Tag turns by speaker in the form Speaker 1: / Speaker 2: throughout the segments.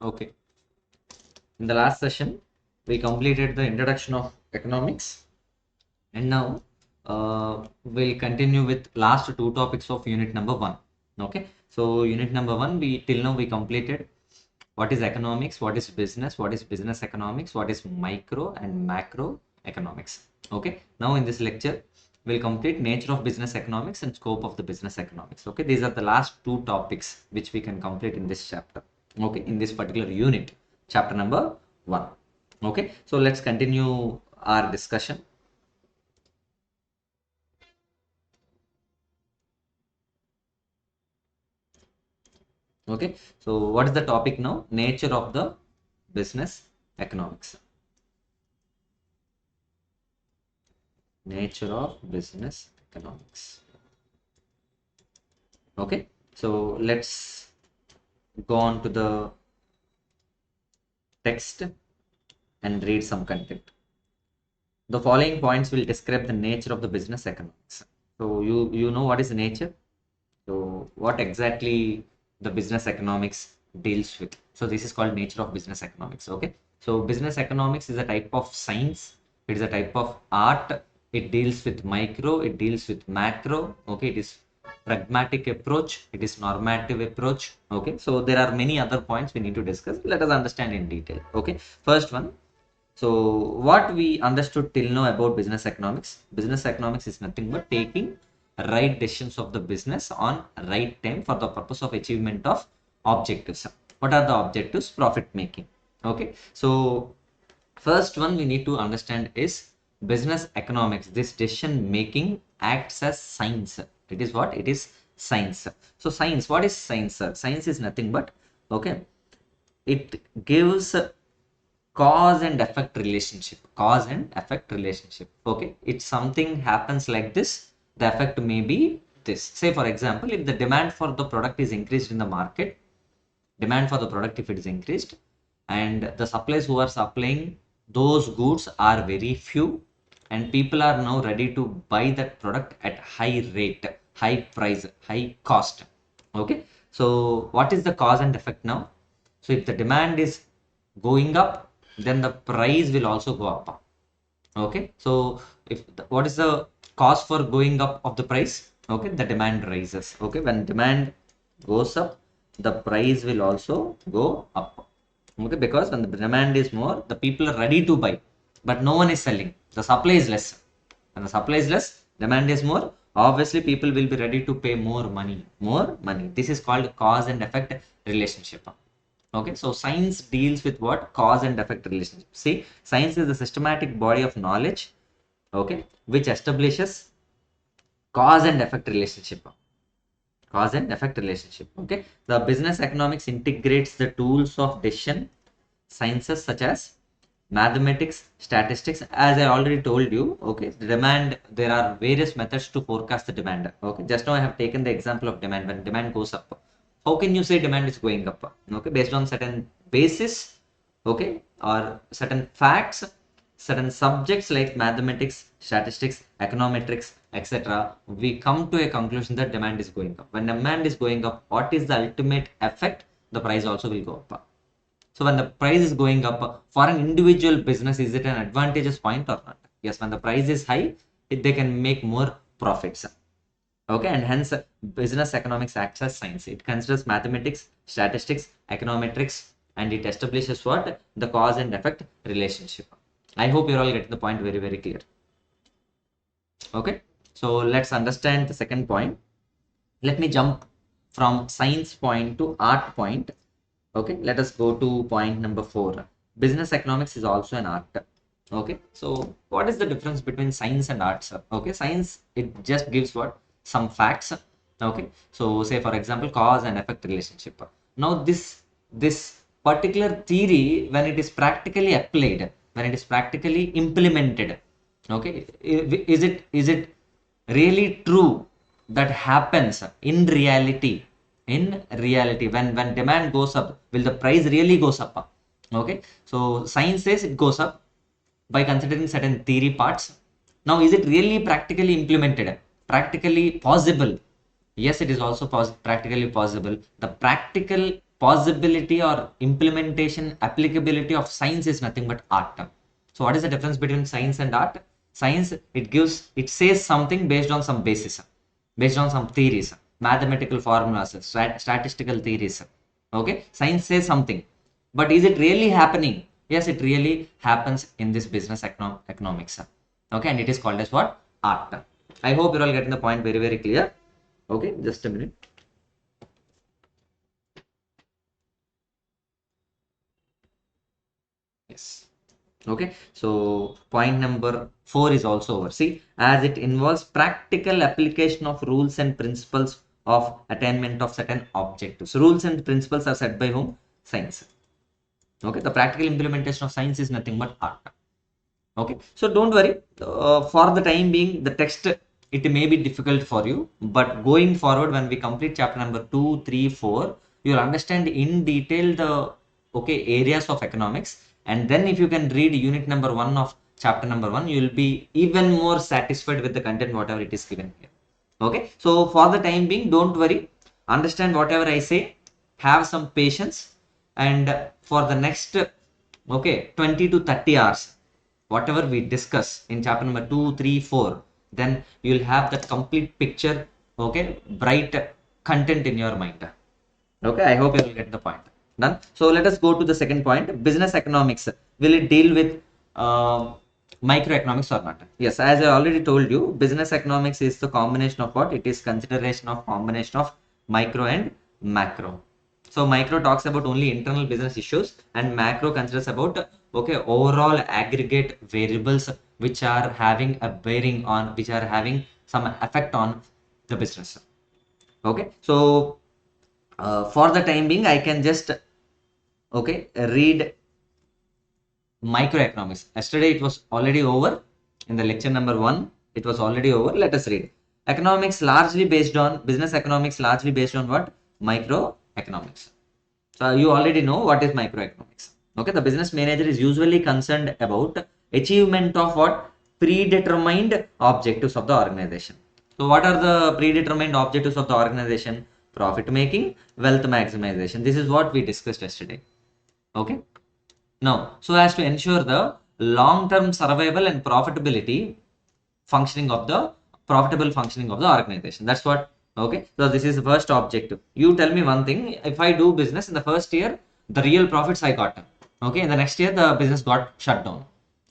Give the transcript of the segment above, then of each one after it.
Speaker 1: Okay. In the last session, we completed the introduction of economics, and now we'll continue with last two topics of unit number 1. Okay. So unit number 1, we till now we completed what is economics, what is business economics, what is micro and macro economics. Okay. Now in this lecture, we'll complete nature of business economics and scope of the business economics. Okay. These are the last two topics which we can complete in this chapter. Okay. In this particular unit, chapter number 1. Okay. So let's continue our discussion. Okay. So what is the topic now? Nature of the business economics. Nature of business economics. Okay, so let's go on to the text and read some content. The following points will describe the nature of the business economics. So you know what is nature? So what exactly the business economics deals with? So this is called nature of business economics. Okay, so business economics is a type of science. It is a type of art. It deals with micro, it deals with macro. Okay, it is pragmatic approach, it is normative approach. Okay, so there are many other points we need to discuss. Let us understand in detail. Okay, first one. So what we understood till now about business economics is nothing but taking right decisions of the business on right time for the purpose of achievement of objectives. What are the objectives? Profit making. Okay, so first one we need to understand is business economics. This decision making acts as science. It is what? It is science. So science, what is science? Science is nothing but, okay, it gives cause and effect relationship. Okay, if something happens like this, the effect may be this. Say for example, if the demand for the product is increased in the market, if it is increased, and the suppliers who are supplying those goods are very few, and people are now ready to buy that product at high rate, high price, high cost. Okay, so what is the cause and effect now? So if the demand is going up, then the price will also go up. Okay, so what is the cause for going up of the price? Okay, the demand rises. Okay, when demand goes up, the price will also go up. Okay, because when the demand is more, the people are ready to buy, but no one is selling. The supply is less. When the supply is less, demand is more. Obviously, people will be ready to pay more money. This is called cause and effect relationship. Okay, so science deals with what? Cause and effect relationship. See, science is a systematic body of knowledge, okay, which establishes cause and effect relationship. Okay, the business economics integrates the tools of decision sciences such as mathematics, statistics. As I already told you, okay, the demand, there are various methods to forecast the demand. Okay, just now I have taken the example of demand. When demand goes up, how can you say demand is going up? Okay, based on certain basis, okay, or certain facts, certain subjects like mathematics, statistics, econometrics, etc., we come to a conclusion that demand is going up. When demand is going up, what is the ultimate effect? The price also will go up. So when the price is going up for an individual business, is it an advantageous point or not? Yes, when the price is high, they can make more profits. Okay, and hence business economics acts as science. It considers mathematics, statistics, econometrics, and it establishes what? The cause and effect relationship. I hope you're all getting the point very, very clear. Okay, so let's understand the second point. Let me jump from science point to art point. Okay, let us go to point number 4. Business economics is also an art. Okay, so what is the difference between science and arts? Okay, science, it just gives what? Some facts. Okay, so say for example, cause and effect relationship. Now this particular theory, when it is practically applied, when it is practically implemented, okay, is it really true that happens in reality? When demand goes up, will the price really goes up? Okay, so science says it goes up by considering certain theory parts. Now is it really practically implemented, practically possible? Yes, it is also practically possible. The practical possibility or implementation, applicability of science is nothing but art. So what is the difference between science and art? Science, it says something based on some basis, based on some theories, mathematical formulas, statistical theories. Okay, science says something, but is it really happening? Yes, it really happens in this business economics. Okay, and it is called as what? Art. I hope you're all getting the point very, very clear. Okay, just a minute. Yes. Okay, so point number 4 is also over. See, as it involves practical application of rules and principles of attainment of certain objectives. Rules and principles are set by whom? Science. Okay, the practical implementation of science is nothing but art. Okay, so don't worry. For the time being, the text, it may be difficult for you, but going forward, when we complete chapter number 2, 3, 4, you'll understand in detail the areas of economics. And then if you can read unit number 1 of chapter number 1, you will be even more satisfied with the content, whatever it is given here. Okay, so for the time being, don't worry. Understand whatever I say. Have some patience, and for the next 20 to 30 hours, whatever we discuss in chapter number 2, 3, 4, then you'll have the complete picture, bright content in your mind. Okay, I hope you will get the point. Done. So let us go to the second point. Business economics. Will it deal with microeconomics or not? Yes, as I already told you, business economics is the combination of what? It is consideration of combination of micro and macro. So micro talks about only internal business issues, and macro considers about overall aggregate variables which are having a bearing on, which are having some effect on the business. Okay, so for the time being, I can just read microeconomics. Yesterday it was already over. In the lecture number 1, it was already over. Let us read. Economics largely based on, business economics largely based on what? Microeconomics. So you already know what is microeconomics. Okay, the business manager is usually concerned about achievement of what? Predetermined objectives of the organization. So what are the predetermined objectives of the organization? Profit making, wealth maximization. This is what we discussed yesterday. Okay. Now, so as to ensure the long-term survival and profitability functioning of the profitable functioning of the organization. That's what. Okay. So this is the first objective. You tell me one thing. If I do business in the first year, the real profits I got. Okay. In the next year, the business got shut down.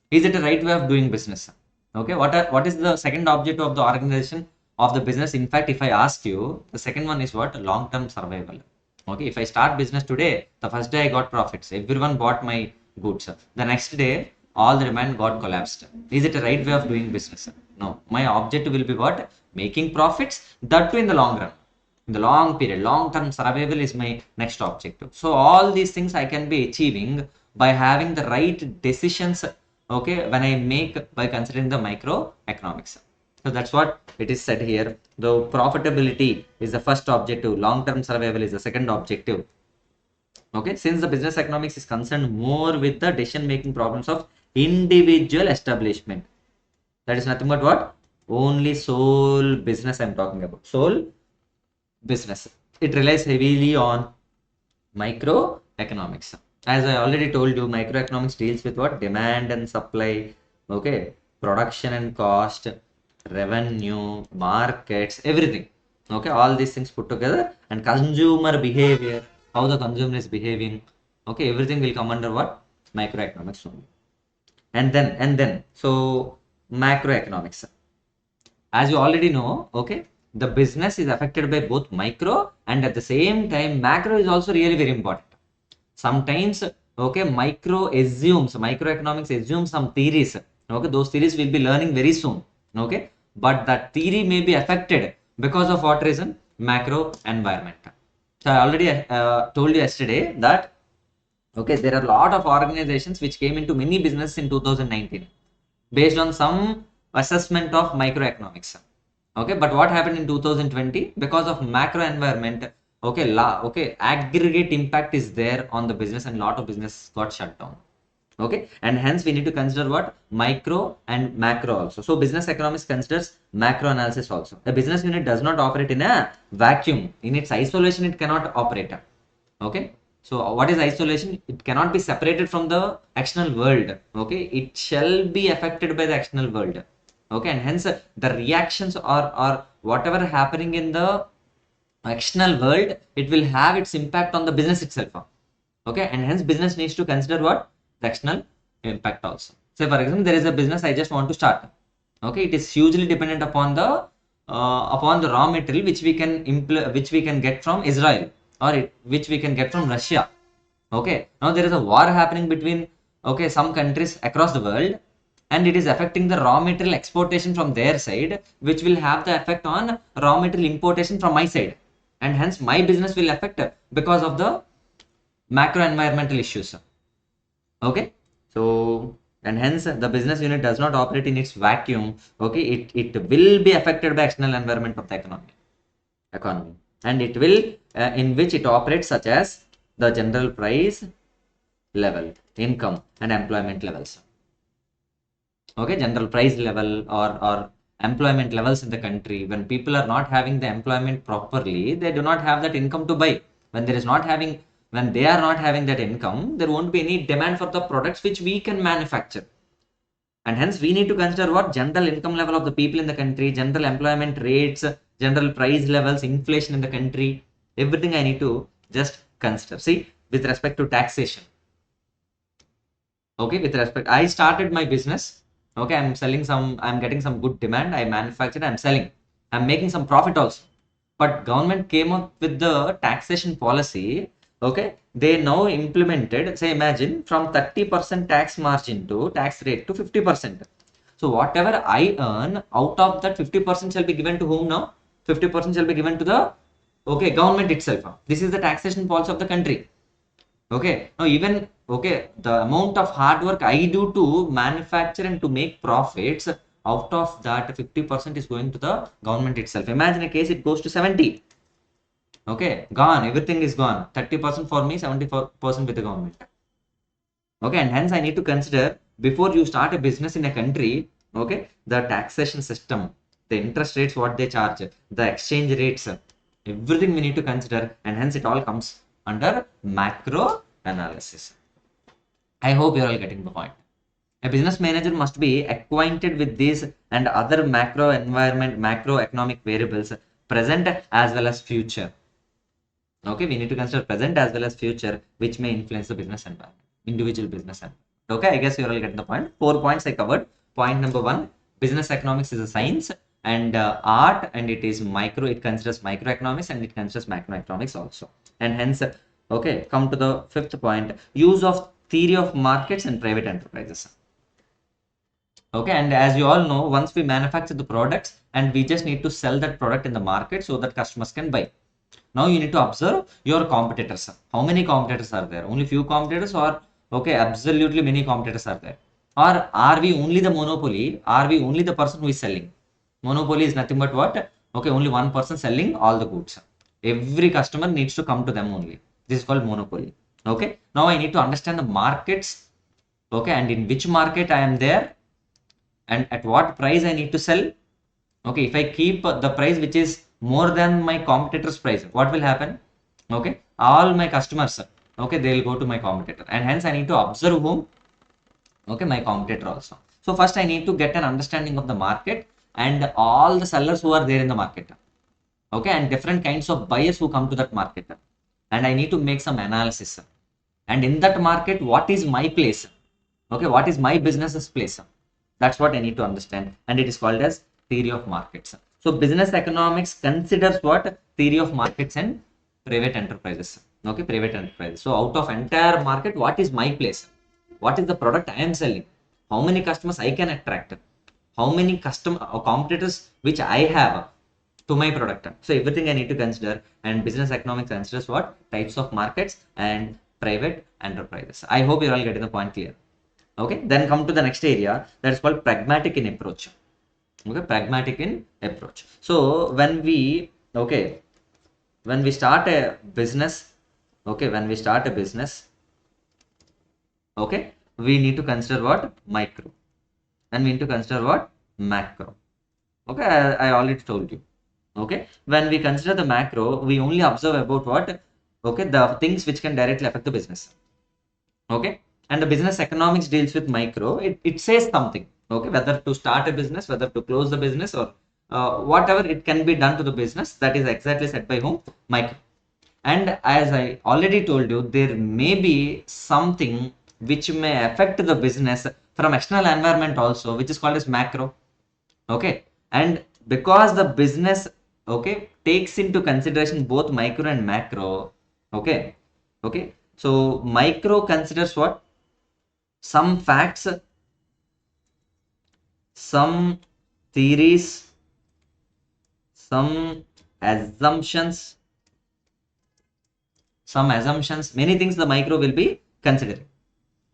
Speaker 1: Is it a right way of doing business? Okay. What is the second objective of the organization of the business? In fact, if I ask you, the second one is what? Long-term survival. Okay, if I start business today, the first day I got profits. Everyone bought my goods. The next day, all the demand got collapsed. Is it a right way of doing business? No. My objective will be what? Making profits, that too in the long run. In the long period, long-term survival is my next objective. So all these things I can be achieving by having the right decisions, when I make by considering the microeconomics. So that's what it is said here. The profitability is the first objective, long-term survival is the second objective. Okay, since the business economics is concerned more with the decision-making problems of individual establishment. That is nothing but what? Only sole business I'm talking about. Sole business. It relies heavily on microeconomics. As I already told you, microeconomics deals with what? Demand and supply. Okay, production and cost, revenue, markets, everything. Okay, all these things put together, and consumer behavior, how the consumer is behaving. Okay, everything will come under what? Microeconomics only. And then, so macroeconomics. As you already know, okay, the business is affected by both micro and at the same time macro is also really very important. Sometimes, microeconomics assumes some theories. Okay, those theories we'll be learning very soon. Okay, but that theory may be affected because of what reason? Macro environment. So I already told you yesterday that there are a lot of organizations which came into many businesses in 2019 based on some assessment of microeconomics. Okay, but what happened in 2020? Because of macro environment, aggregate impact is there on the business, and lot of business got shut down. Okay, and hence we need to consider what? Micro and macro also. So business economics considers macro analysis also. A business unit does not operate in a vacuum. In its isolation, it cannot operate. Okay, So what is isolation? It cannot be separated from the external world. Okay, it shall be affected by the external world. Okay, and hence the reactions or whatever happening in the external world, it will have its impact on the business itself. Okay, and hence business needs to consider what? The external impact also. Say for example, there is a business I just want to start. Okay, it is hugely dependent upon the raw material which we can get from Israel, or which we can get from Russia. Okay, now there is a war happening between, okay, some countries across the world, and it is affecting the raw material exportation from their side, which will have the effect on raw material importation from my side, and hence my business will affect because of the macro environmental issues. Okay, so and hence the business unit does not operate in its vacuum. Okay, it will be affected by external environment of the economy, and it will in which it operates, such as the general price level, income and employment levels. Okay, general price level or employment levels in the country. When people are not having the employment properly, they do not have that income to buy. When there is not having when they are not having that income, there won't be any demand for the products which we can manufacture. And hence we need to consider what? General income level of the people in the country, general employment rates, general price levels, inflation in the country, everything I need to just consider. See, with respect to taxation, okay, with respect, I started my business. Okay, I'm getting some good demand, I manufactured, I'm selling, I'm making some profit also. But government came up with the taxation policy. Okay, they now implemented, say imagine, from 30% tax margin to tax rate to 50%. So whatever I earn, out of that 50% shall be given to whom now? 50% shall be given to the, okay, government itself. This is the taxation policy of the country. Okay, now even, okay, the amount of hard work I do to manufacture and to make profits, out of that 50% is going to the government itself. Imagine a case, it goes to 70. Okay, gone, everything is gone. 30% for me, 70% with the government. Okay, and hence I need to consider, before you start a business in a country, okay, the taxation system, the interest rates, what they charge, the exchange rates, everything we need to consider, and hence it all comes under macro analysis. I hope you're all getting the point. A business manager must be acquainted with these and other macroeconomic variables, present as well as future. Okay, we need to consider present as well as future, which may influence the business environment, individual business environment. Okay, I guess you're all getting the point. 4 points I covered. Point number 1, business economics is a science and art, and it considers microeconomics and it considers macroeconomics also. And hence, okay, come to the 5th point, use of theory of markets and private enterprises. Okay, and as you all know, once we manufacture the products and we just need to sell that product in the market so that customers can buy. Now you need to observe your competitors. How many competitors are there? Only few competitors, or okay, absolutely many competitors are there? Or are we only the monopoly? Are we only the person who is selling? Monopoly is nothing but what? Okay, only one person selling all the goods. Every customer needs to come to them only. This is called monopoly. Okay, now I need to understand the markets. Okay, and in which market I am there, and at what price I need to sell. Okay, if I keep the price which is more than my competitor's price, what will happen? Okay, all my customers, okay, they will go to my competitor, and hence I need to observe whom? Okay, my competitor also. So first I need to get an understanding of the market and all the sellers who are there in the market. Okay, and different kinds of buyers who come to that market, and I need to make some analysis. And in that market, what is my place? Okay, what is my business's place? That's what I need to understand, and it is called as theory of markets. So business economics considers what? Theory of markets and private enterprises. Okay, private enterprises. So out of entire market, what is my place? What is the product I am selling? How many customers I can attract? How many customer or competitors which I have to my product? So everything I need to consider, and business economics considers what? Types of markets and private enterprises. I hope you're all getting the point clear. Okay, then come to the next area, that is called pragmatic in approach. Okay, pragmatic in approach. So when we start a business, okay, okay, we need to consider what? Micro, and we need to consider what? Macro. Okay, I already told you. Okay, when we consider the macro, we only observe about what? okay, the things which can directly affect the business. Okay, and the business economics deals with micro. It says something, okay, whether to start a business, whether to close the business, or whatever it can be done to the business, that is exactly said by whom? Micro. And as I already told you, there may be something which may affect the business from external environment also, which is called as macro. Okay, and because the business, okay, takes into consideration both micro and macro. Okay, okay, so micro considers what? Some facts, some theories, some assumptions, many things the micro will be considering.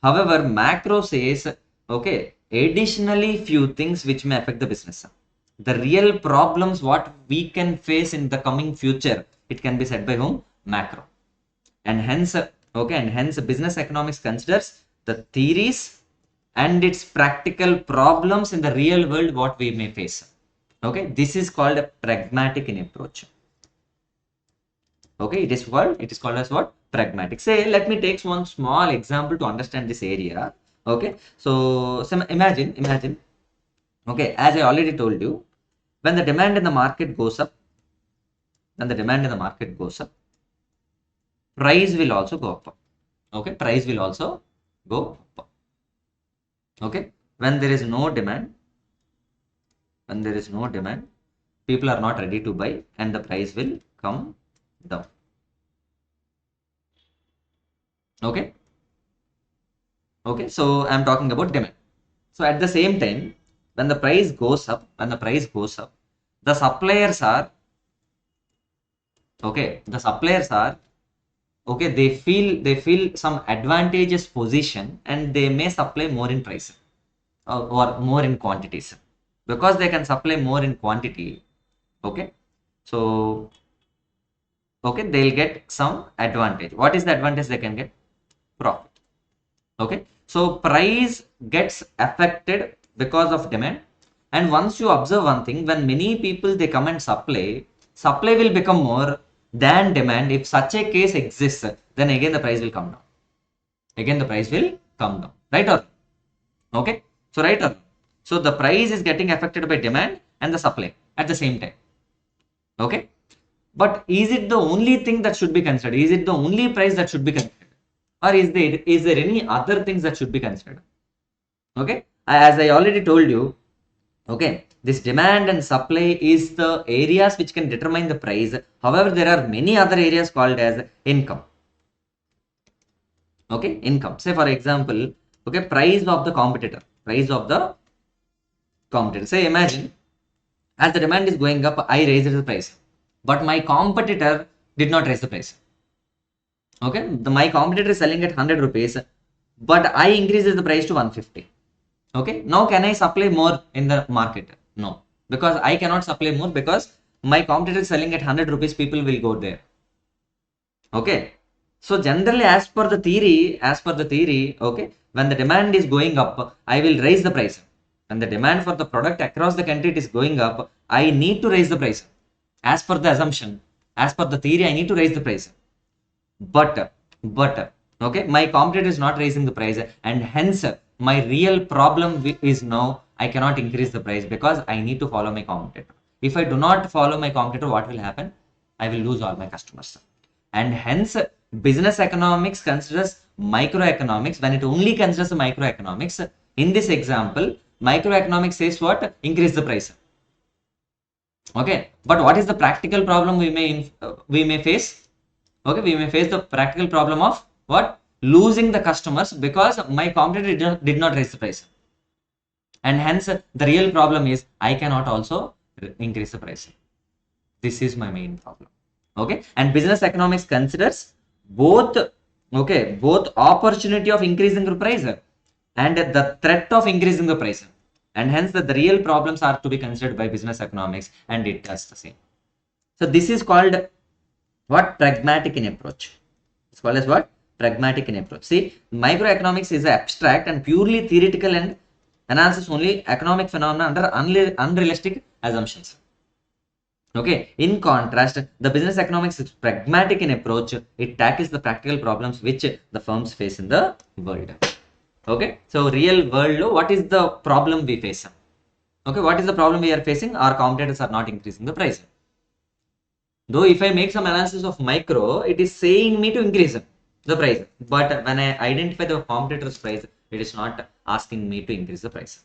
Speaker 1: However, macro says, okay, additionally few things which may affect the business. The real problems what we can face in the coming future, it can be said by whom? Macro. And hence, okay, and hence business economics considers the theories and its practical problems in the real world what we may face. Okay, this is called a pragmatic in approach. Okay, it is called as what? Pragmatic. Say, let me take one small example to understand this area. Okay, so imagine, okay, as I already told you, when the demand in the market goes up, price will also go up. Okay, price will also go up. Okay, when there is no demand, people are not ready to buy, and the price will come down. Okay, okay, so I'm talking about demand. So at the same time, when the price goes up, the suppliers are, okay, okay, they feel some advantageous position, and they may supply more in price, or more in quantities, because they can supply more in quantity. Okay, so, okay, they'll get some advantage. What is the advantage they can get? Profit. Okay, so price gets affected because of demand. And once you observe one thing, when many people they come and supply will become more than demand. If such a case exists, then again the price will come down. Right or? Okay, so right or? So the price is getting affected by demand and the supply at the same time. Okay, but is it the only thing that should be considered? Is it the only price that should be considered, or is there any other things that should be considered? Okay, as I already told you, okay, this demand and supply is the areas which can determine the price. However, there are many other areas called as income. Okay, income. Say for example, okay, price of the competitor. Say, imagine, as the demand is going up, I raised the price, but my competitor did not raise the price. Okay, my competitor is selling at 100 rupees, but I increases the price to 150. Okay, now can I supply more in the market? No, because I cannot supply more, because my competitor is selling at 100 rupees, people will go there. Okay, so generally, as per the theory, okay, when the demand is going up, I will raise the price. When the demand for the product across the country is going up, I need to raise the price. As per the assumption, as per the theory, I need to raise the price. But okay, my competitor is not raising the price, and hence my real problem is now I cannot increase the price, because I need to follow my competitor. If I do not follow my competitor, what will happen? I will lose all my customers. And hence business economics considers microeconomics. When it only considers the microeconomics, in this example, microeconomics says what? Increase the price. Okay, but what is the practical problem we may face? Okay, we may face the practical problem of what? Losing the customers, because my competitor did not raise the price. And hence the real problem is I cannot also increase the price. This is my main problem. Okay, and business economics considers both, okay, both opportunity of increasing the price and the threat of increasing the price. And hence the real problems are to be considered by business economics, and it does the same. So this is called what? Pragmatic in approach. It's called as what? Pragmatic in approach. See, microeconomics is abstract and purely theoretical, and analysis only economic phenomena under unrealistic assumptions. Okay, in contrast, the business economics is pragmatic in approach. It tackles the practical problems which the firms face in the world. Okay, so real world, what is the problem we face? Okay, what is the problem we are facing? Our competitors are not increasing the price. Though if I make some analysis of micro, it is saying me to increase the price. But when I identify the competitor's price, it is not asking me to increase the price.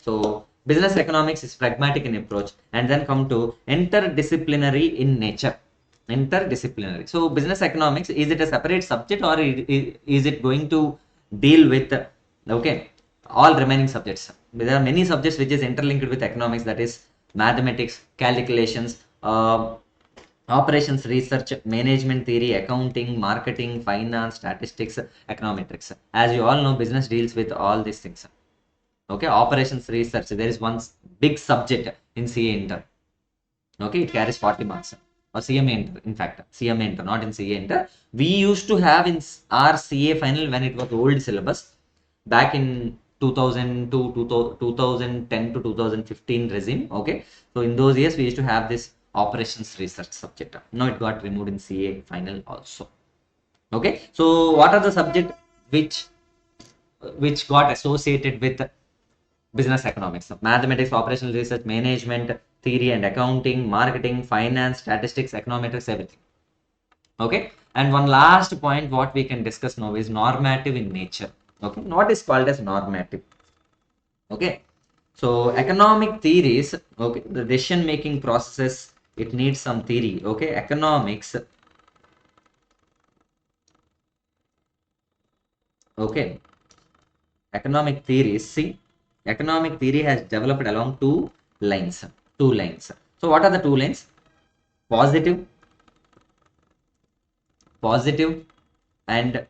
Speaker 1: So business economics is pragmatic in approach, and then come to interdisciplinary in nature. Interdisciplinary. So business economics, is it a separate subject, or is it going to deal with okay all remaining subjects? There are many subjects which is interlinked with economics, that is mathematics, calculations, operations research, management theory, accounting, marketing, finance, statistics, econometrics. As you all know, business deals with all these things. Okay, operations research, there is one big subject in CA Inter. Okay, it carries 40 marks. Or CMA Inter, in fact, CMA Inter, not in CA Inter. We used to have in our CA final when it was old syllabus back in 2002, 2010 to 2015 regime. Okay, so in those years we used to have this operations research subject. Now it got removed in CA final also. Okay, so what are the subject which got associated with business economics? Mathematics, operational research, management theory and accounting, marketing, finance, statistics, econometrics, everything. Okay, and one last point what we can discuss now is normative in nature. Okay, what is called as normative? Okay, so economic theories, okay, the decision making processes, it needs some theory. Okay, economics, okay, economic theories, see, economic theory has developed along two lines. So what are the two lines? Positive and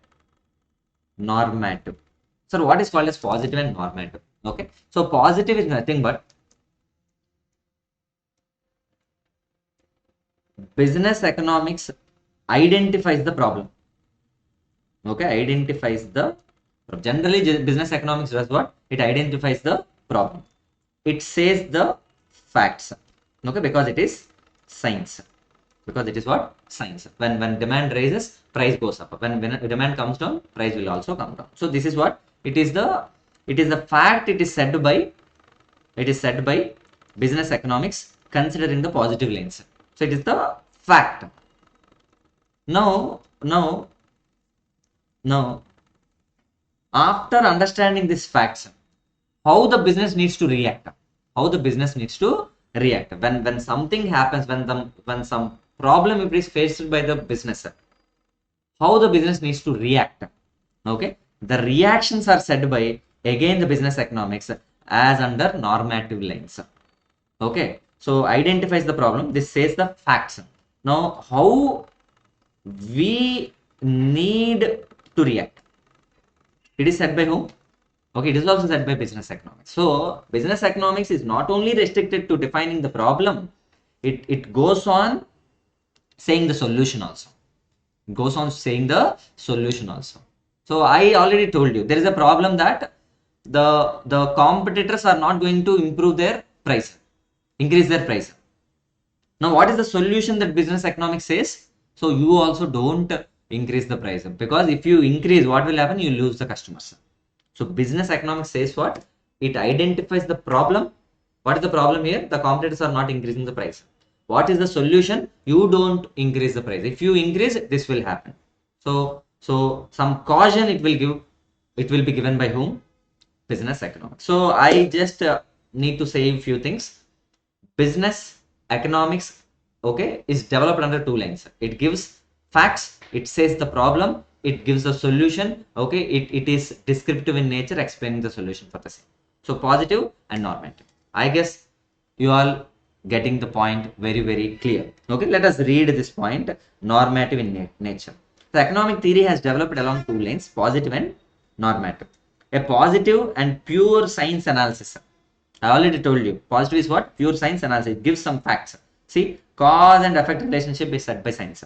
Speaker 1: normative. So what is called as positive and normative? Okay, so positive is nothing but business economics identifies the problem. Okay, identifies the generally business economics does what? It identifies the problem. It says the facts. Okay, because it is science. Because it is what? Science. When demand rises, price goes up. When demand comes down, price will also come down. So this is what? It is the fact. It is said by business economics considering the positive lens. So it is the fact. Now after understanding these facts, how the business needs to react. When something happens, when some problem is faced by the business, how the business needs to react. Okay, the reactions are said by again the business economics as under normative lines. Okay, so identifies the problem, this says the facts. Now how we need to react, it is said by whom? Okay, it is also said by business economics. So business economics is not only restricted to defining the problem, it goes on saying the solution also. So I already told you there is a problem that the competitors are not going to increase their price. Now what is the solution that business economics says? So you also don't increase the price, because if you increase, what will happen? You lose the customers. So business economics says what? It identifies the problem. What is the problem here? The competitors are not increasing the price. What is the solution? You don't increase the price. If you increase, this will happen. So some caution it will be given by whom? Business economics. So I just need to say a few things. Business economics, okay, is developed under two lines. It gives facts, it says the problem, it gives a solution. Okay, it is descriptive in nature, explaining the solution for the same. So positive and normative, I guess you all getting the point very very clear. Okay, let us read this point. Normative in nature. The economic theory has developed along two lines, positive and normative. A positive and pure science analysis. I already told you, positive is what? Pure science analysis. It gives some facts. See, cause and effect relationship is set by science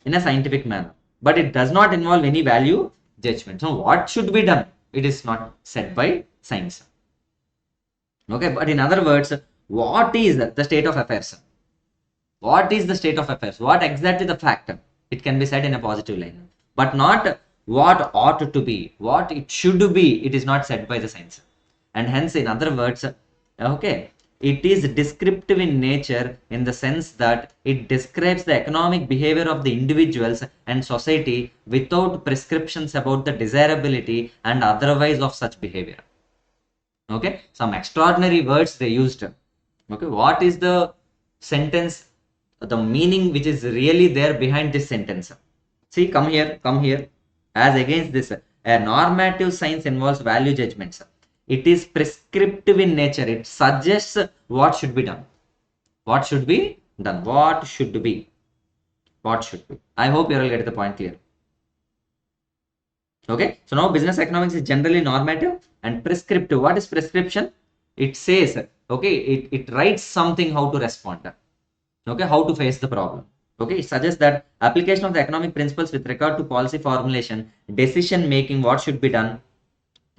Speaker 1: in a scientific manner, but it does not involve any value judgment. So what should be done? It is not set by science. Okay, but in other words, what is the state of affairs? What is the state of affairs? What exactly the fact? It can be said in a positive line, but not what ought to be, what it should be. It is not said by the science, and hence, in other words, okay, it is descriptive in nature in the sense that it describes the economic behavior of the individuals and society without prescriptions about the desirability and otherwise of such behavior. Okay, some extraordinary words they used. Okay, what is the sentence, the meaning which is really there behind this sentence? See, come here. As against this, a normative science involves value judgments. It is prescriptive in nature. It suggests what should be done. What should be done? What should be? What should be? I hope you all get the point clear. Okay, so now business economics is generally normative and prescriptive. What is prescription? It says, okay, it writes something how to respond. Okay, how to face the problem. Okay, it suggests that application of the economic principles with regard to policy formulation, decision making, what should be done,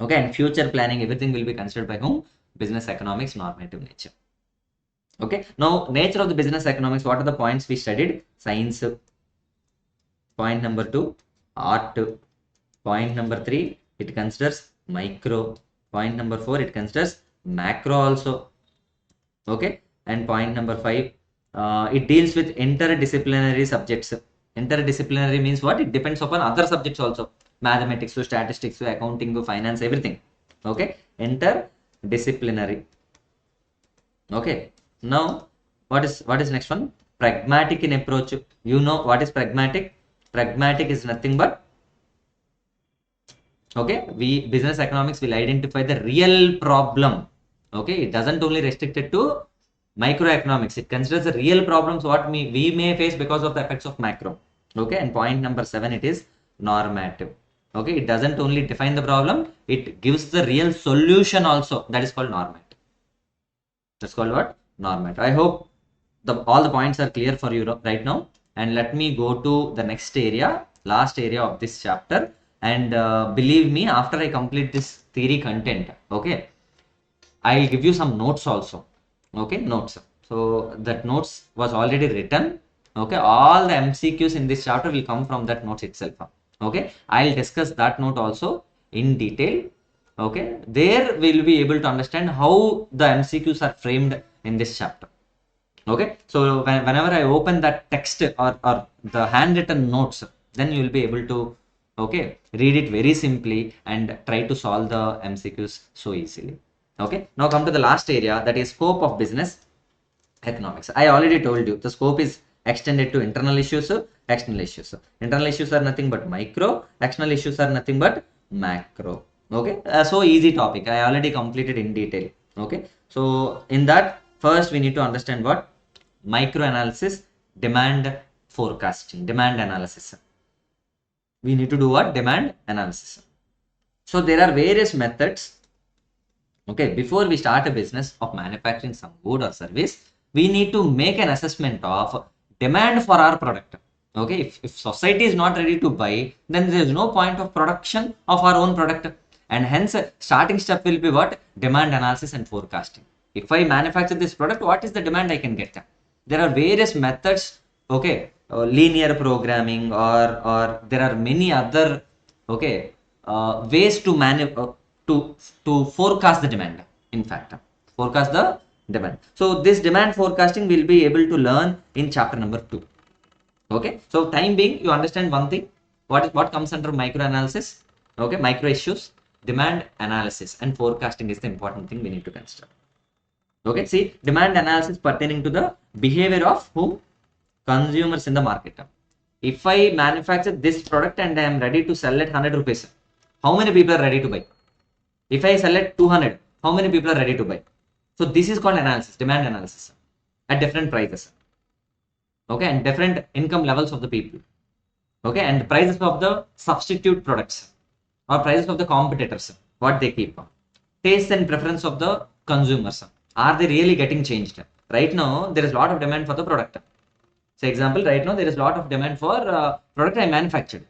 Speaker 1: okay, and future planning, everything will be considered by whom? Business economics normative nature. Okay, now nature of the business economics, what are the points we studied? Science, point number 2, art, point number 3, it considers micro, point number 4, it considers macro also. Okay, and point number 5, it deals with interdisciplinary subjects. Interdisciplinary means what? It depends upon other subjects also. Mathematics, so statistics, so accounting, so finance, everything. Okay, interdisciplinary. Okay, now what is next one? Pragmatic in approach. You know what is pragmatic? Pragmatic is nothing but, okay, we business economics will identify the real problem. Okay, it doesn't only restrict it to microeconomics. It considers the real problems what we may face because of the effects of macro. Okay, and point number 7, it is normative. Okay, it doesn't only define the problem, it gives the real solution also. That is called normative. That's called what? Normative. I hope all the points are clear for you right now. And let me go to the next area, last area of this chapter. And believe me, after I complete this theory content, okay, I'll give you some notes also. Okay, notes. So that notes was already written. Okay, all the MCQs in this chapter will come from that notes itself. Okay, I'll discuss that note also in detail. Okay, there we'll be able to understand how the MCQs are framed in this chapter. Okay, so whenever I open that text or the handwritten notes, then you will be able to, okay, read it very simply and try to solve the MCQs so easily. Okay, now come to the last area, that is scope of business economics. I already told you the scope is extended to internal issues, external issues. Internal issues are nothing but micro, external issues are nothing but macro. Okay, so easy topic. I already completed in detail. Okay, so in that, first we need to understand what? Micro analysis, demand forecasting, demand analysis. We need to do what? Demand analysis. So there are various methods. Okay, before we start a business of manufacturing some good or service, we need to make an assessment of demand for our product. Okay, if society is not ready to buy, then there is no point of production of our own product. And hence, starting step will be what? Demand analysis and forecasting. If I manufacture this product, what is the demand I can get? There are various methods. Okay, linear programming, or there are many other, okay, ways to to forecast the demand. In fact, forecast the demand. So this demand forecasting will be able to learn in chapter number 2. Okay, so time being, you understand one thing, what comes under micro analysis. Okay, micro issues, demand analysis, and forecasting is the important thing we need to consider. Okay, see, demand analysis pertaining to the behavior of whom? Consumers in the market. If I manufacture this product and I am ready to sell at 100 rupees, how many people are ready to buy? If I sell at 200, how many people are ready to buy? So this is called analysis, demand analysis, at different prices. Okay, and different income levels of the people. Okay, and prices of the substitute products or prices of the competitors, what they keep. Taste and preference of the consumers, are they really getting changed? Right now, there is a lot of demand for the product. Say example, right now there is a lot of demand for product I manufactured.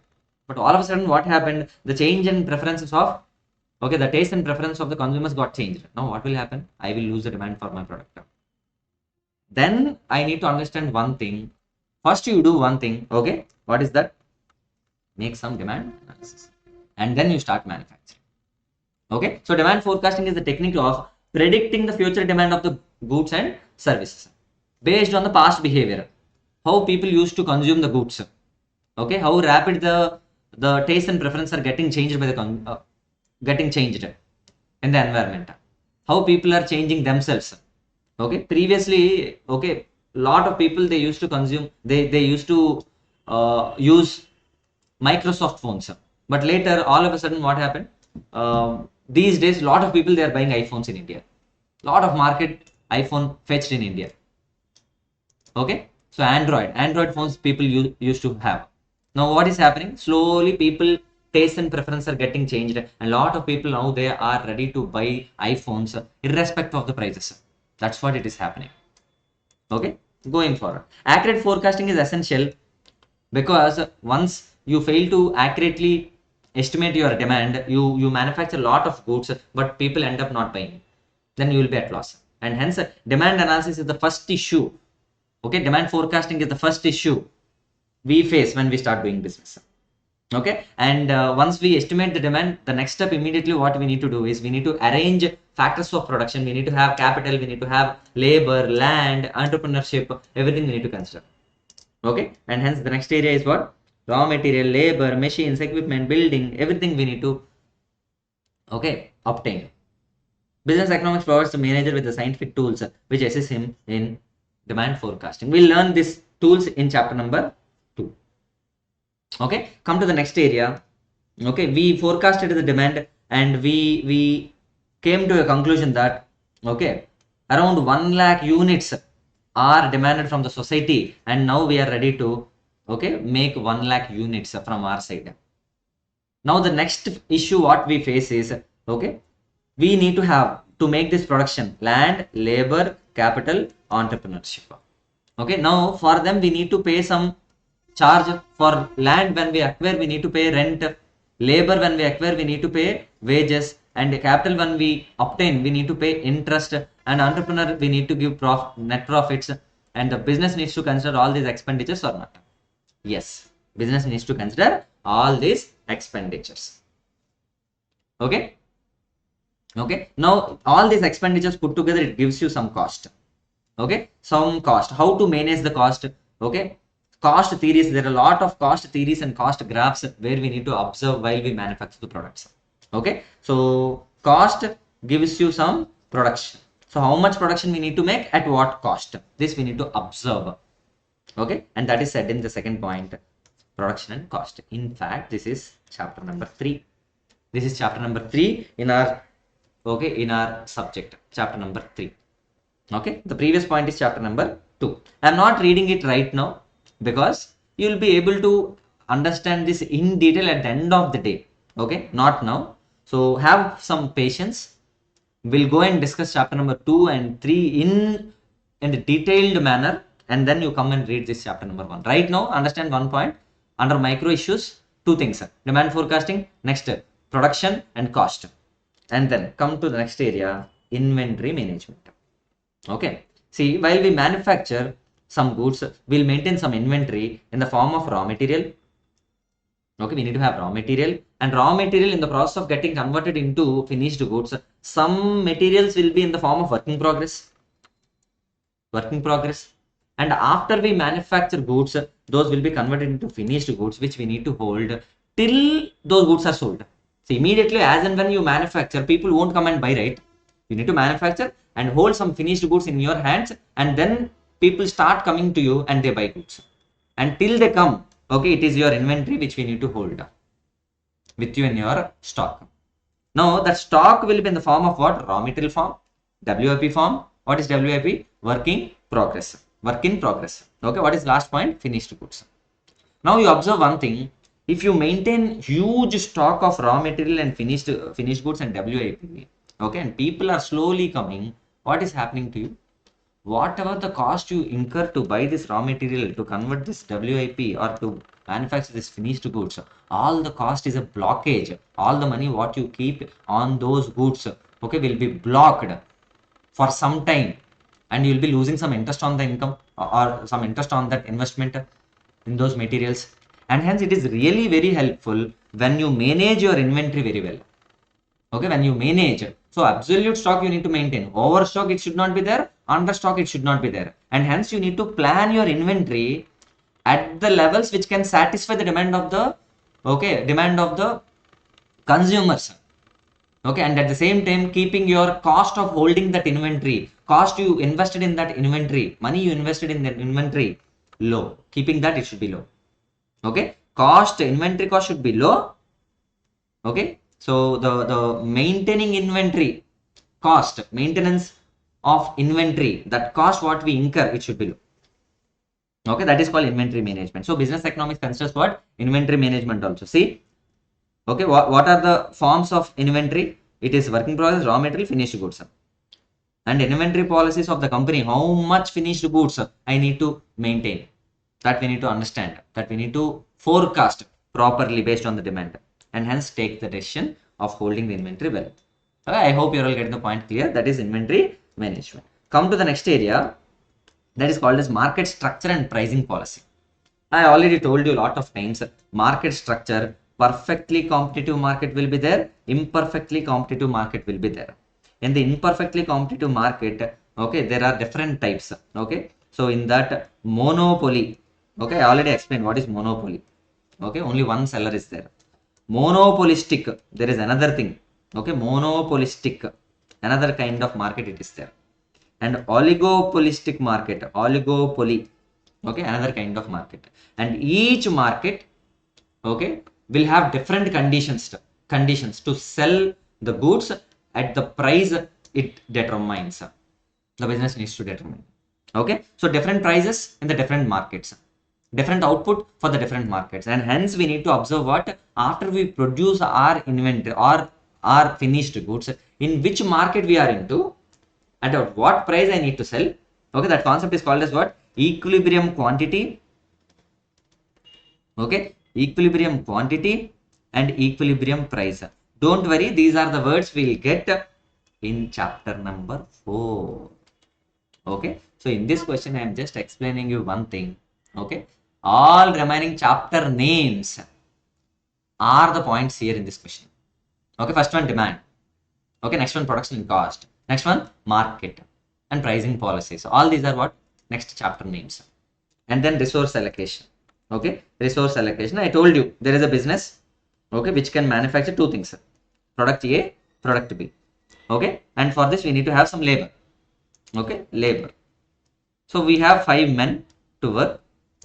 Speaker 1: But all of a sudden, what happened? The change in preferences of, okay, the taste and preference of the consumers got changed. Now what will happen? I will lose the demand for my product. Then I need to understand one thing. First, you do one thing. Okay, what is that? Make some demand analysis, and then you start manufacturing. Okay, so demand forecasting is the technique of predicting the future demand of the goods and services based on the past behavior, how people used to consume the goods. Okay, how rapid the taste and preference are getting changed by the getting changed in the environment, how people are changing themselves. Okay, previously, okay, lot of people they used to consume, they used to use Microsoft phones, but later all of a sudden what happened, these days lot of people they are buying iPhones in India, lot of market iPhone fetched in India. Okay, so Android phones people used to have. Now what is happening, slowly people taste and preference are getting changed, and a lot of people now they are ready to buy iPhones irrespective of the prices. That's what it is happening. Okay, going forward, accurate forecasting is essential, because once you fail to accurately estimate your demand, you manufacture a lot of goods but people end up not buying, then you will be at loss. And hence demand analysis is the first issue. Okay, demand forecasting is the first issue we face when we start doing business. Okay, and once we estimate the demand, the next step immediately what we need to do is we need to arrange factors of production. We need to have capital, we need to have labor, land, entrepreneurship, everything we need to consider. Okay, and hence the next area is what, raw material, labor, machines, equipment, building, everything we need to, okay, obtain. Business economics provides the manager with the scientific tools which assist him in demand forecasting. We'll learn these tools in chapter number 2. Okay, come to the next area. Okay, we forecasted the demand and we came to a conclusion that, okay, around 1 lakh units are demanded from the society, and now we are ready to, okay, make 1 lakh units from our side. Now the next issue what we face is, okay, we need to have to make this production land, labor, capital, entrepreneurship. Okay, now for them we need to pay some charge. For land, when we acquire we need to pay rent, labor when we acquire we need to pay wages, and capital when we obtain we need to pay interest, and entrepreneur we need to give net profits. And the business needs to consider all these expenditures or not? Yes, business needs to consider all these expenditures. Okay, okay, now all these expenditures put together, it gives you some cost. Okay, some cost, how to manage the cost. Okay, cost theories, there are a lot of cost theories and cost graphs where we need to observe while we manufacture the products. Okay, so cost gives you some production, so how much production we need to make at what cost, this we need to observe. Okay, and that is said in the second point, production and cost. In fact, this is chapter number 3. This is chapter number 3 in our, okay, in our subject, chapter number 3. Okay, the previous point is chapter number 2. I am not reading it right now because you will be able to understand this in detail at the end of the day. Okay, not now. So have some patience. We'll go and discuss chapter number 2 and 3 in a detailed manner, and then you come and read this chapter number 1. Right now, understand one point. Under micro issues, 2 things: demand forecasting, next production and cost, and then come to the next area, inventory management. Okay, see, while we manufacture some goods, we'll maintain some inventory in the form of raw material. Okay, we need to have raw material, and raw material in the process of getting converted into finished goods, some materials will be in the form of work in progress. And after we manufacture goods, those will be converted into finished goods which we need to hold till those goods are sold. So immediately, as and when you manufacture, people won't come and buy, right? You need to manufacture and hold some finished goods in your hands, and then people start coming to you and they buy goods. Until they come, okay, it is your inventory which we need to hold with you in your stock. Now that stock will be in the form of what? Raw material form, WIP form. What is WIP? Work in progress. Okay, what is last point? Finished goods. Now you observe one thing. If you maintain huge stock of raw material and finished goods and WIP, okay, and people are slowly coming, what is happening to you? Whatever the cost you incur to buy this raw material, to convert this WIP, or to manufacture this finished goods, all the cost is a blockage. All the money what you keep on those goods, okay, will be blocked for some time. and you will be losing some interest on the income, or some interest on that investment in those materials. And hence it is really very helpful when you manage your inventory very well. Okay, when you manage, so absolute stock you need to maintain, overstock it should not be there, understock it should not be there, and hence you need to plan your inventory at the levels which can satisfy the demand of the, okay, demand of the consumers. Okay, and at the same time keeping your cost of holding that inventory, cost you invested in that inventory, money you invested in that inventory, low, keeping that it should be low. Okay, cost, inventory cost should be low. Okay, so the maintaining inventory cost, maintenance of inventory, that cost what we incur, it should be low. Okay, that is called inventory management. So business economics considers what? Inventory management also. See, okay, what are the forms of inventory? It is work in progress, raw material, finished goods. And inventory policies of the company, how much finished goods I need to maintain, that we need to understand, that we need to forecast properly based on the demand, and hence take the decision of holding the inventory well. Okay, I hope you're all getting the point clear. That is inventory management. Come to the next area, that is called as market structure and pricing policy. I already told you a lot of times, market structure, perfectly competitive market will be there, imperfectly competitive market will be there. In the imperfectly competitive market, okay, there are different types. Okay, so in that monopoly, okay, I already explained what is monopoly. Okay, only one seller is there. Monopolistic, there is another thing. Okay, monopolistic, another kind of market it is there. And oligopolistic market, oligopoly, okay, another kind of market. And each market, okay, will have different conditions to sell the goods at the price it determines, the business needs to determine. Okay, so different prices in the different markets, different output for the different markets, and hence we need to observe what, after we produce our inventory or our finished goods, in which market we are into, and at what price I need to sell. Okay, that concept is called as what? Equilibrium quantity. Okay, equilibrium quantity and equilibrium price. Don't worry, these are the words we'll get in chapter number 4. Okay, so in this question I am just explaining you one thing. Okay, all remaining chapter names are the points here in this question. Okay, first one demand. Okay, next one production cost. Next one market and pricing policies. So all these are what? Next chapter names. And then resource allocation. Okay, resource allocation. I told you there is a business, okay, which can manufacture two things: product A, product B. Okay, and for this we need to have some labor. Okay, labor. So we have 5 men to work.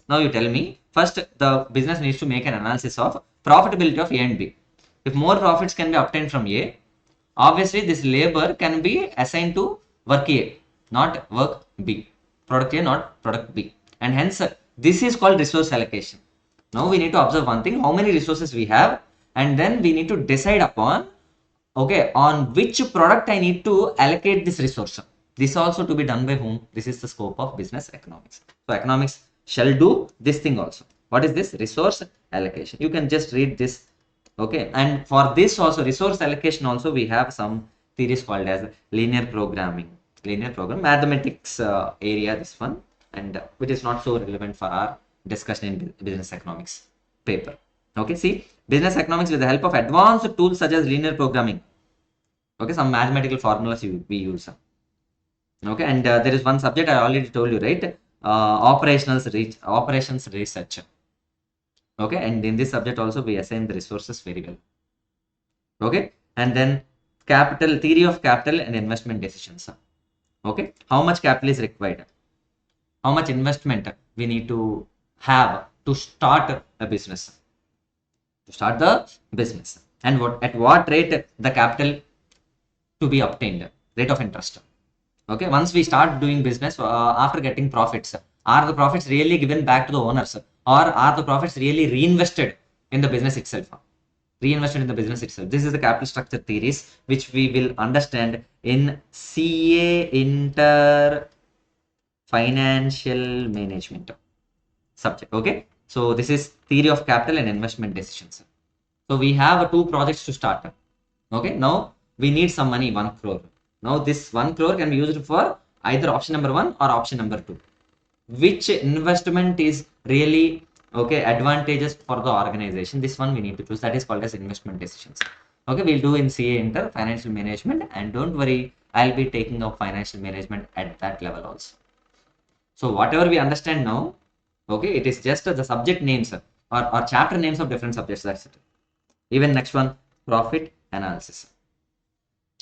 Speaker 1: Now you tell me, first the business needs to make an analysis of profitability of A and B. If more profits can be obtained from A, obviously this labor can be assigned to work A, not work B. Product A, not product B. And hence this is called resource allocation. Now we need to observe one thing, how many resources we have, and then we need to decide upon, okay, on which product I need to allocate this resource. This also to be done by whom? This is the scope of business economics. So economics shall do this thing also. What is this? Resource allocation. You can just read this. Okay, and for this also, resource allocation also, we have some theories called as linear programming, mathematics area, this one, and which is not so relevant for our discussion in business economics paper. Okay, see, business economics with the help of advanced tools such as linear programming. Okay, some mathematical formulas we use. Okay, and there is one subject I already told you, right? Operations research. Okay, and in this subject also we assign the resources very well. Okay, and then capital, theory of capital and investment decisions. Okay, how much capital is required? How much investment we need to have to start a business? To start the business, and at what rate the capital to be obtained, rate of interest. Okay, once we start doing business, after getting profits, are the profits really given back to the owners, or are the profits really reinvested in the business itself? This is the capital structure theories which we will understand in CA Inter Financial Management subject. Okay, so this is theory of capital and investment decisions. So we have 2 projects to start. Okay, now we need some money, 1 crore. Now this 1 crore can be used for either option number 1 or option number 2. Which investment is really okay advantageous for the organization? This one we need to choose. That is called as investment decisions. Okay, we'll do in CA Inter financial management, and don't worry, I'll be taking up financial management at that level also. So whatever we understand now, okay, it is just the subject names or chapter names of different subjects. That's it. Even next one, profit analysis.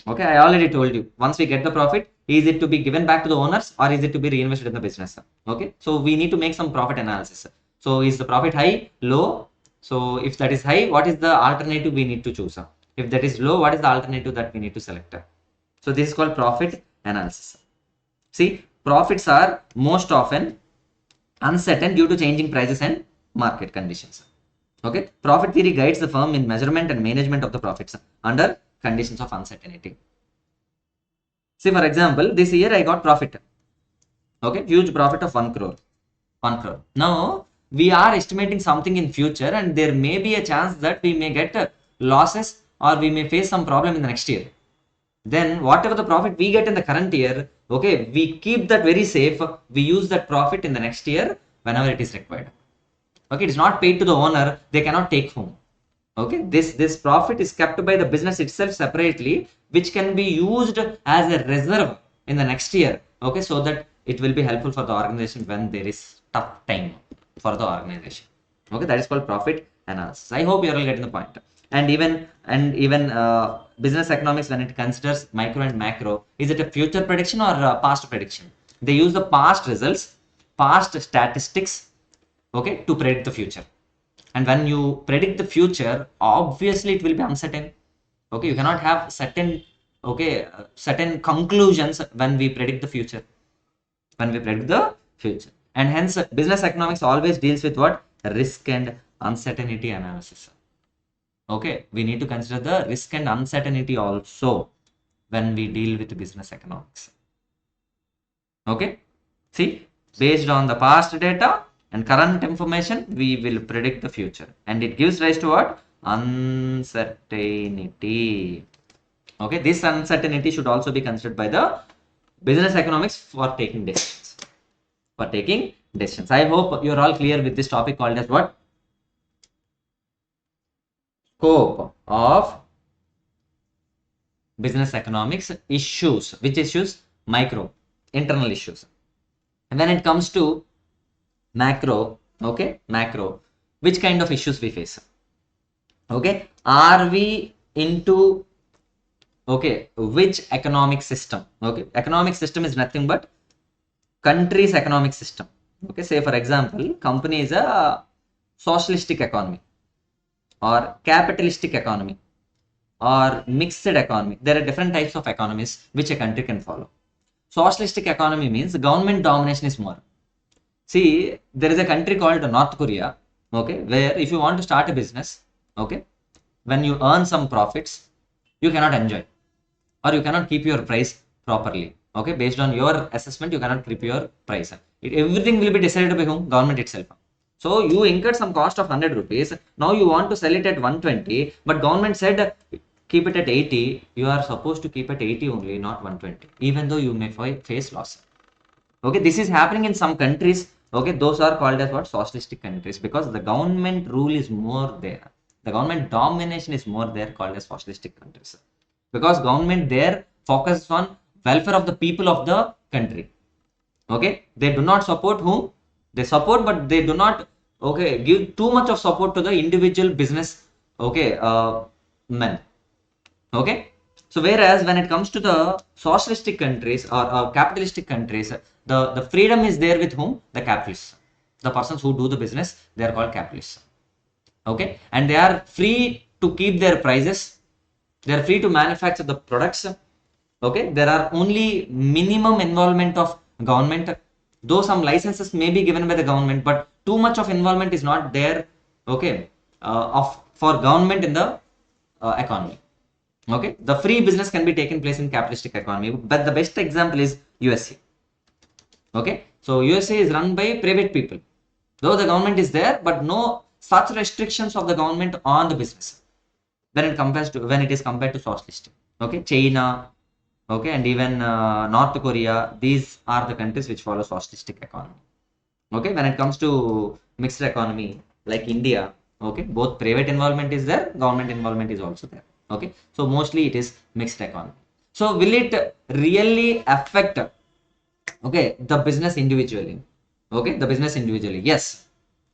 Speaker 1: Okay, I already told you, once we get the profit, is it to be given back to the owners or is it to be reinvested in the business? Okay, so we need to make some profit analysis. So is the profit high, low? So if that is high, what is the alternative we need to choose? If that is low, what is the alternative that we need to select? So this is called profit analysis. See, profits are most often uncertain due to changing prices and market conditions. Okay, profit theory guides the firm in measurement and management of the profits under conditions of uncertainty. See, for example, this year I got profit. Okay, huge profit of 1 crore. 1 crore. Now, we are estimating something in future, and there may be a chance that we may get losses or we may face some problem in the next year. Then whatever the profit we get in the current year, okay, we keep that very safe. We use that profit in the next year whenever it is required. Okay, it is not paid to the owner. They cannot take home. Okay, this profit is kept by the business itself separately, which can be used as a reserve in the next year. Okay, so that it will be helpful for the organization when there is tough time for the organization. Okay, that is called profit analysis. I hope you are all getting the point. And even business economics, when it considers micro and macro, is it a future prediction or a past prediction? They use the past results, past statistics, okay, to predict the future. And when you predict the future, obviously it will be uncertain. Okay, you cannot have certain conclusions when we predict the future. And hence business economics always deals with what? Risk and uncertainty analysis. Okay, we need to consider the risk and uncertainty also when we deal with business economics. Okay, see, based on the past data and current information, we will predict the future, and it gives rise to what? Uncertainty. Okay, this uncertainty should also be considered by the business economics for taking decisions. I hope you're all clear with this topic called as what? Scope of business economics issues. Which issues? Micro, internal issues. And when it comes to macro, okay, which kind of issues we face? Okay, are we into, okay, which economic system? Okay, economic system is nothing but country's economic system. Okay, say for example, company is a socialistic economy or capitalistic economy or mixed economy. There are different types of economies which a country can follow. Socialistic economy means government domination is more. See, there is a country called North Korea, okay, where if you want to start a business, okay, when you earn some profits, you cannot enjoy or you cannot keep your price properly. Okay, based on your assessment, you cannot keep your price. Everything will be decided by whom? Government itself. So you incurred some cost of 100 rupees. Now you want to sell it at 120, but government said keep it at 80. You are supposed to keep it 80 only, not 120, even though you may face loss. Okay, this is happening in some countries. Okay, those are called as what? Socialistic countries, because the government rule is more there. The government domination is more there, called as socialistic countries. Because government there focuses on welfare of the people of the country. Okay, they do not support whom? They support, but they do not, okay, give too much of support to the individual business, okay, men. Okay, so whereas when it comes to the socialistic countries or capitalistic countries, the freedom is there with whom? The capitalists. The persons who do the business, they are called capitalists. Okay, and they are free to keep their prices. They are free to manufacture the products. Okay, there are only minimum involvement of government, though some licenses may be given by the government, but too much of involvement is not there, okay, for government in the economy. Okay, the free business can be taken place in capitalistic economy, but the best example is USA. Okay, so USA is run by private people, though the government is there, but no such restrictions of the government on the business when it is compared to socialistic. Okay, China, okay, and even North Korea. These are the countries which follow socialistic economy. Okay, when it comes to mixed economy like India, okay, both private involvement is there, government involvement is also there. Okay, so mostly it is mixed economy. So will it really affect, okay, the business individually? Okay, the business individually, yes.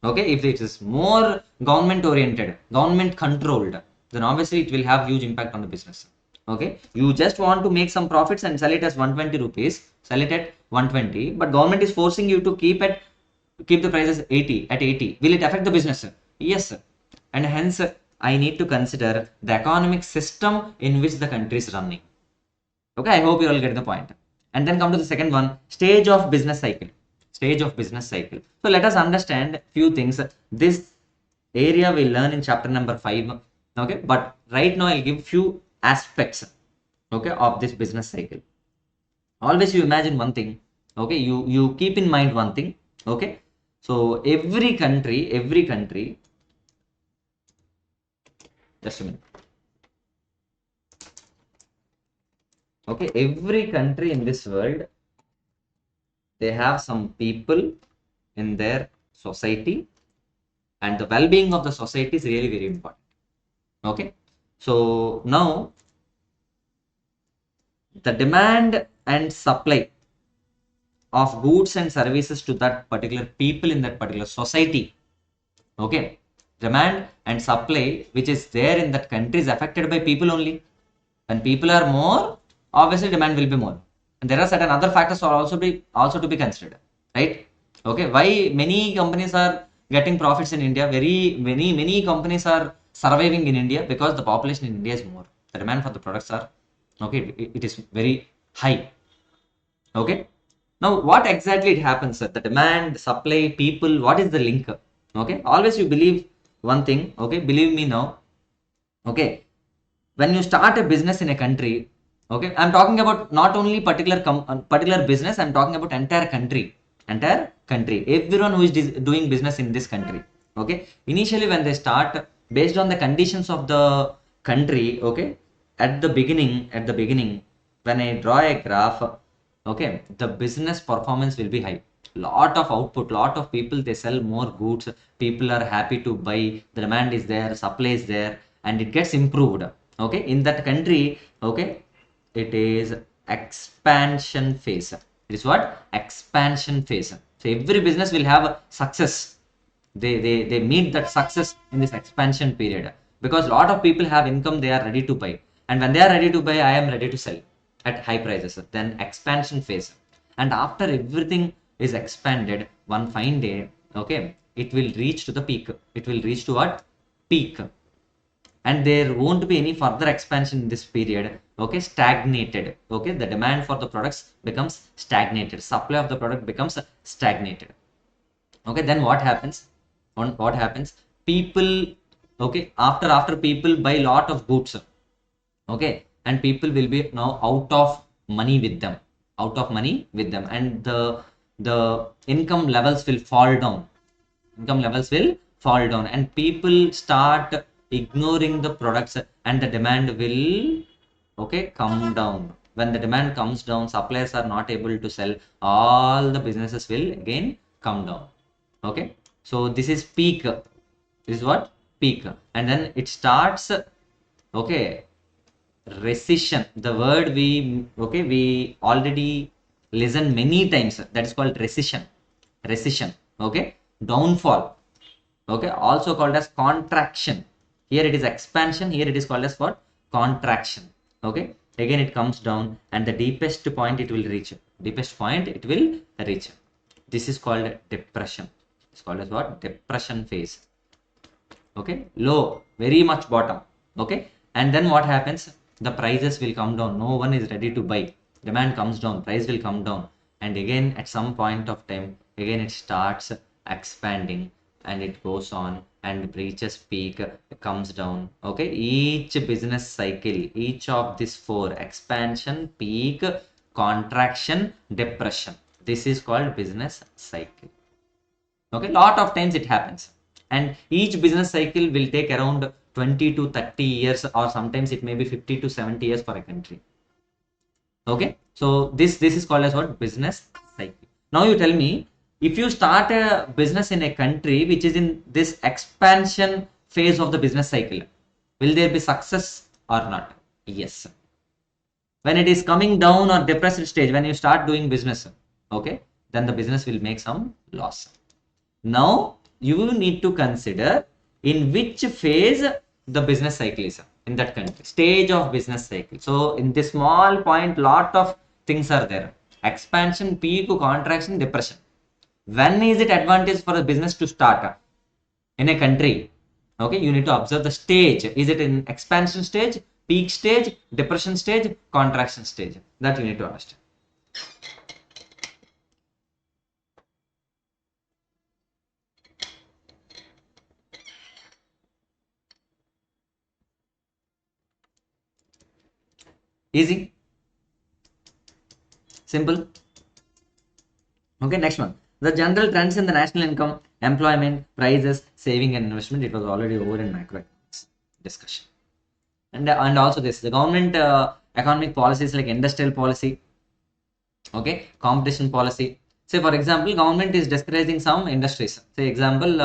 Speaker 1: Okay, if it is more government oriented, government controlled, then obviously it will have huge impact on the business. Okay, you just want to make some profits and sell it as 120 rupees, sell it at 120, but government is forcing you to keep the prices 80 at 80. Will it affect the business? Yes, and hence I need to consider the economic system in which the country is running. Okay, I hope you all get the point. And then come to the second one, stage of business cycle. Stage of business cycle. So let us understand few things. This area we learn in chapter number 5. Okay, but right now I'll give few aspects, okay, of this business cycle. Always you imagine one thing. Okay, you keep in mind one thing. Okay, so every country, just a minute. Okay, every country in this world, they have some people in their society, and the well-being of the society is really very important. Okay, so now the demand and supply of goods and services to that particular people in that particular society, okay, demand and supply which is there in that country is affected by people only. When people are more, obviously demand will be more, and there are certain other factors are also to be considered, right? Okay, why many companies are getting profits in India? Many companies are surviving in India because the population in India is more. The demand for the products are, okay, it is very high. Okay, now what exactly it happens? The demand, supply, people. What is the link? Okay, always you believe one thing. Okay, believe me now. Okay, when you start a business in a country, okay, I'm talking about not only particular business, I'm talking about entire country, everyone who is doing business in this country. Okay, initially when they start, based on the conditions of the country, okay, at the beginning when I draw a graph, okay, the business performance will be high. Lot of output, lot of people, they sell more goods, people are happy to buy, the demand is there, supply is there, and it gets improved. Okay, in that country, okay, it is expansion phase. It is what? Expansion phase. So every business will have a success. They meet that success in this expansion period, because a lot of people have income, they are ready to buy, and when they are ready to buy, I am ready to sell at high prices. Then expansion phase, and after everything is expanded, one fine day, okay, it will reach to the peak. It will reach to what? Peak. And there won't be any further expansion in this period. Okay, stagnated. Okay, the demand for the products becomes stagnated, supply of the product becomes stagnated. Okay, then what happens? What happens? People, okay, after people buy lot of goods, okay, and people will be now out of money with them, and the income levels will fall down. And people start ignoring the products, and the demand will, okay, come down. When the demand comes down, suppliers are not able to sell, all the businesses will again come down. Okay, so this is peak. This is what? Peak. And then it starts, okay, recession. The word we already listen many times, that is called recession. Okay, downfall. Okay, also called as contraction. Here it is expansion, here it is called as what? Contraction. Okay, again it comes down, and the deepest point it will reach. This is called depression. It's called as what? Depression phase. Okay, low, very much bottom. Okay, and then what happens? The prices will come down, no one is ready to buy, demand comes down, price will come down, and again at some point of time, again it starts expanding, and it goes on and reaches peak, comes down. Okay, each business cycle, each of these four: expansion, peak, contraction, depression, this is called business cycle. Okay, lot of times it happens, and each business cycle will take around 20 to 30 years, or sometimes it may be 50 to 70 years for a country. Okay, so this is called as what? Business cycle. Now you tell me, if you start a business in a country which is in this expansion phase of the business cycle, will there be success or not? Yes. When it is coming down or depressed stage, when you start doing business, okay, then the business will make some loss. Now you need to consider in which phase the business cycle is in that country, stage of business cycle. So in this small point, lot of things are there: expansion, peak, contraction, depression. When is it advantage for a business to start in a country? Okay, you need to observe the stage. Is it in expansion stage, peak stage, depression stage, contraction stage? That you need to understand. Easy, simple. Okay, next one. The general trends in the national income, employment, prices, saving and investment. It was already over in macroeconomics discussion. And also this, the government economic policies like industrial policy, okay, competition policy. Say for example, government is discouraging some industries. Say example,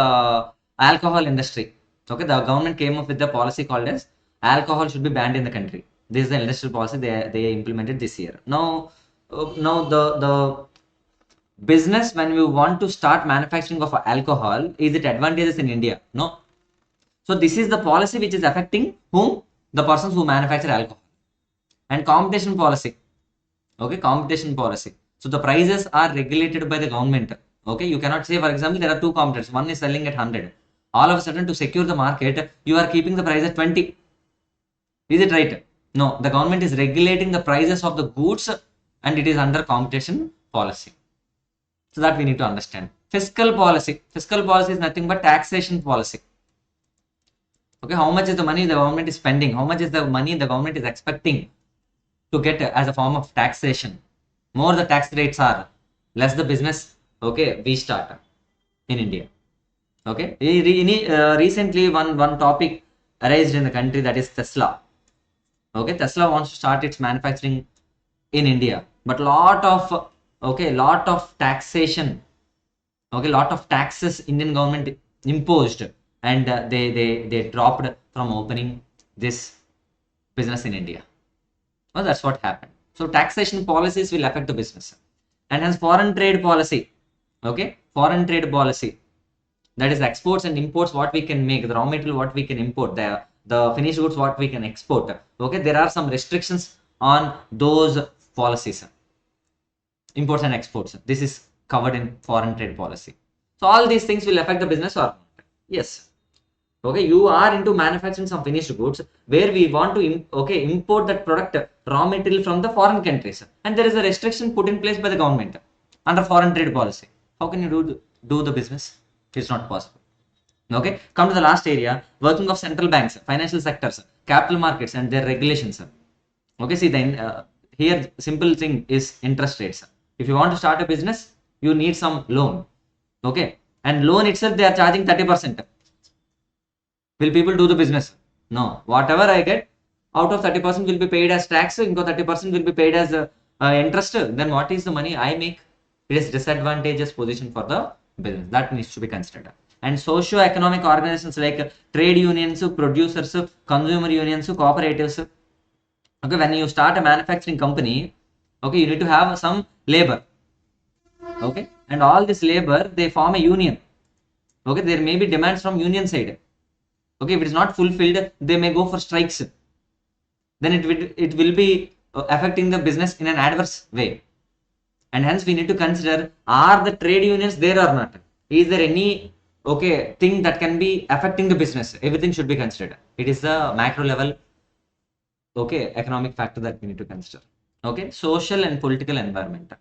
Speaker 1: alcohol industry. Okay, the government came up with the policy called as alcohol should be banned in the country. This is the industrial policy they implemented this year. Now the business, when we want to start manufacturing of alcohol, is it advantageous in India? No. So this is the policy which is affecting whom? The persons who manufacture alcohol. And competition policy, okay, competition policy. So the prices are regulated by the government. Okay, you cannot say, for example, there are two competitors, one is selling at 100, all of a sudden to secure the market you are keeping the price at 20. Is it right? No, the government is regulating the prices of the goods and it is under competition policy. So that we need to understand. Fiscal policy. Fiscal policy is nothing but taxation policy. Okay, how much is the money the government is spending? How much is the money the government is expecting to get as a form of taxation? More the tax rates are, less the business. Okay, we start in India. Okay, recently one topic arose in the country, that is Tesla. Okay, Tesla wants to start its manufacturing in India, but lot of taxation, okay, lot of taxes Indian government imposed, and they dropped from opening this business in India. Well, that's what happened. So taxation policies will affect the business, and hence foreign trade policy. Okay, foreign trade policy, that is exports and imports, what we can make, the raw material what we can import, the finished goods what we can export. Okay, there are some restrictions on those policies, imports and exports. This is covered in foreign trade policy. So all these things will affect the business or not? Yes. Okay, you are into manufacturing some finished goods where we want to import that product, raw material, from the foreign countries, and there is a restriction put in place by the government under foreign trade policy. How can you do the business? It's not possible. Okay, come to the last area, working of central banks, financial sectors, capital markets and their regulations. Okay, see then here simple thing is interest rates. If you want to start a business, you need some loan. Okay, and loan itself they are charging 30%. Will people do the business? No. Whatever I get, out of 30% will be paid as tax, 30% will be paid as interest. Then what is the money I make? It is disadvantageous position for the business. That needs to be considered. And socio-economic organizations like trade unions, producers, consumer unions, cooperatives. Okay, when you start a manufacturing company, okay, you need to have some labor. Okay, and all this labor, they form a union. Okay, there may be demands from union side. Okay, if it is not fulfilled, they may go for strikes. Then it will be affecting the business in an adverse way. And hence we need to consider, are the trade unions there or not? Is there any thing that can be affecting the business? Everything should be considered. It is the macro level economic factor that we need to consider. Okay, social and political environment,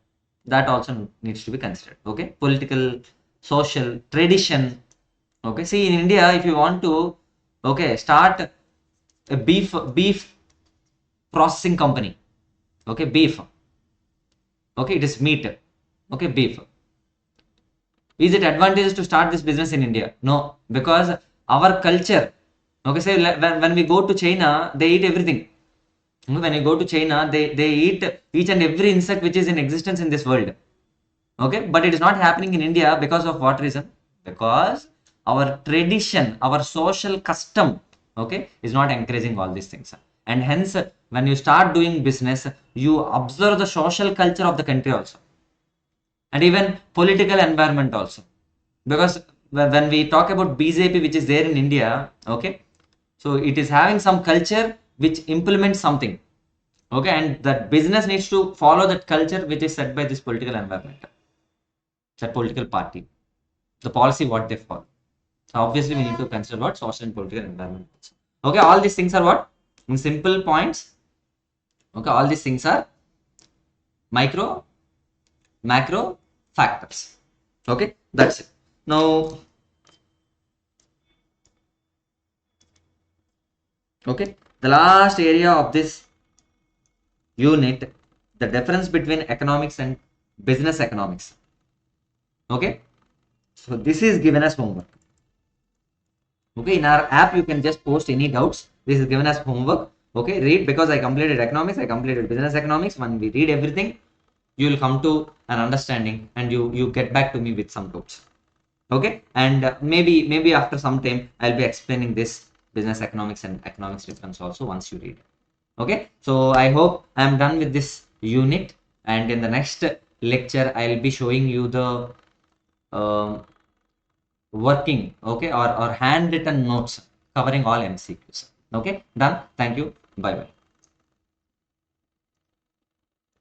Speaker 1: that also needs to be considered. Okay, political, social, tradition. Okay, see in India, if you want to start a beef processing company, okay, beef, okay, it is meat, okay, beef. Is it advantageous to start this business in India? No, because our culture, okay, say when we go to China, they eat everything. When you go to China, they eat each and every insect which is in existence in this world. Okay, but it is not happening in India because of what reason? Because our tradition, our social custom, okay, is not encouraging all these things. And hence, when you start doing business, you observe the social culture of the country also, and even political environment also. Because when we talk about BJP, which is there in India, okay, so it is having some culture which implements something, okay, and that business needs to follow that culture which is set by this political environment, that political party, the policy what they follow. So obviously we need to consider what social and political environment. Okay, all these things are what? In simple points. Okay, all these things are micro, macro factors. Okay, that's it. Now, okay, the last area of this unit, the difference between economics and business economics. Okay, so this is given as homework. Okay, in our app you can just post any doubts. This is given as homework. Okay, read, because I completed economics, I completed business economics. When we read everything, you will come to an understanding, and you get back to me with some doubts. Okay, and maybe after some time I'll be explaining this business economics and economics difference also once you read. Okay, so I hope I'm done with this unit, and in the next lecture I'll be showing you the um working, okay, or handwritten notes covering all MCQs. Okay, done. Thank you. Bye bye.